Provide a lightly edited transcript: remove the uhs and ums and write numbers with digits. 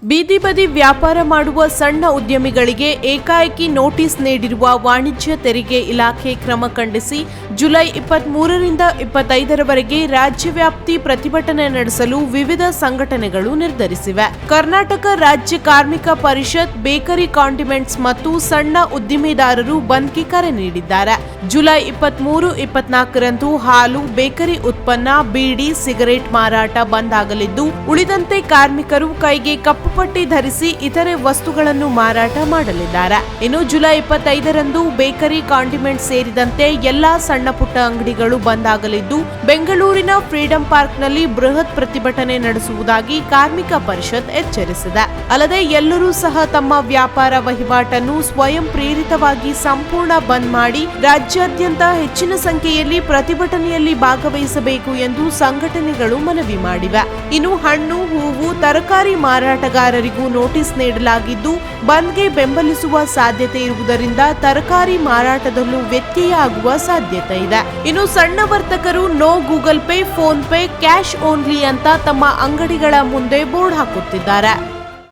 ಬೀದಿ ಬದಿ ವ್ಯಾಪಾರ ಮಾಡುವ ಸಣ್ಣ ಉದ್ಯಮಿಗಳಿಗೆ ಏಕಾಏಕಿ ನೋಟಿಸ್ ನೀಡಿರುವ ವಾಣಿಜ್ಯ ತೆರಿಗೆ ಇಲಾಖೆ ಕ್ರಮ ಖಂಡಿಸಿ ಜುಲೈ 23ರಿಂದ 25ರವರೆಗೆ ರಾಜ್ಯವ್ಯಾಪ್ತಿ ಪ್ರತಿಭಟನೆ ನಡೆಸಲು ವಿವಿಧ ಸಂಘಟನೆಗಳು ನಿರ್ಧರಿಸಿವೆ. ಕರ್ನಾಟಕ ರಾಜ್ಯ ಕಾರ್ಮಿಕ ಪರಿಷತ್ ಬೇಕರಿ ಕಾಂಡಿಮೆಂಟ್ಸ್ ಮತ್ತು ಸಣ್ಣ ಉದ್ದಿಮೆದಾರರು ಬಂದ್ಗೆ ಕರೆ ನೀಡಿದ್ದಾರೆ. ಜುಲೈ 23-24ರಂದು ಹಾಲು, ಬೇಕರಿ ಉತ್ಪನ್ನ, ಬೀಡಿ, ಸಿಗರೇಟ್ ಮಾರಾಟ ಬಂದ್ ಆಗಲಿದ್ದು, ಉಳಿದಂತೆ ಕಾರ್ಮಿಕರು ಕೈಗೆ ಕಪ್ಪು ಪಟ್ಟಿ ಧರಿಸಿ ಇತರೆ ವಸ್ತುಗಳನ್ನು ಮಾರಾಟ ಮಾಡಲಿದ್ದಾರೆ. ಇನ್ನು ಜುಲೈ 25ರಂದು ಬೇಕರಿ ಕಾಂಡಿಮೆಂಟ್ ಸೇರಿದಂತೆ ಎಲ್ಲಾ ಸಣ್ಣ ಪುಟ್ಟ ಅಂಗಡಿಗಳು ಬಂದ್ ಆಗಲಿದ್ದು, ಬೆಂಗಳೂರಿನ ಫ್ರೀಡಂ ಪಾರ್ಕ್ನಲ್ಲಿ ಬೃಹತ್ ಪ್ರತಿಭಟನೆ ನಡೆಸುವುದಾಗಿ ಕಾರ್ಮಿಕ ಪರಿಷತ್ ಎಚ್ಚರಿಸಿದೆ. ಅಲ್ಲದೆ ಎಲ್ಲರೂ ಸಹ ತಮ್ಮ ವ್ಯಾಪಾರ ವಹಿವಾಟನ್ನು ಸ್ವಯಂ ಪ್ರೇರಿತವಾಗಿ ಸಂಪೂರ್ಣ ಬಂದ್ ಮಾಡಿ ರಾಜ್ಯಾದ್ಯಂತ ಹೆಚ್ಚಿನ ಸಂಖ್ಯೆಯಲ್ಲಿ ಪ್ರತಿಭಟನೆಯಲ್ಲಿ ಭಾಗವಹಿಸಬೇಕು ಎಂದು ಸಂಘಟನೆಗಳು ಮನವಿ ಮಾಡಿವೆ. ಇನ್ನು ಹಣ್ಣು, ಹೂವು, ತರಕಾರಿ ಮಾರಾಟಗಾರರಿಗೂ ನೋಟಿಸ್ ನೀಡಲಾಗಿದ್ದು, ಬಂದ್ಗೆ ಬೆಂಬಲಿಸುವ ಸಾಧ್ಯತೆ ಇರುವುದರಿಂದ ತರಕಾರಿ ಮಾರಾಟದಲ್ಲೂ ವ್ಯತ್ಯಯ ಆಗುವ ಸಾಧ್ಯತೆ ಇದೆ. ಇನ್ನು ಸಣ್ಣ ವರ್ತಕರು no Google Pay, PhonePe, cash only ಅಂತ ತಮ್ಮ ಅಂಗಡಿಗಳ ಮುಂದೆ ಬೋರ್ಡ್ ಹಾಕುತ್ತಿದ್ದಾರೆ.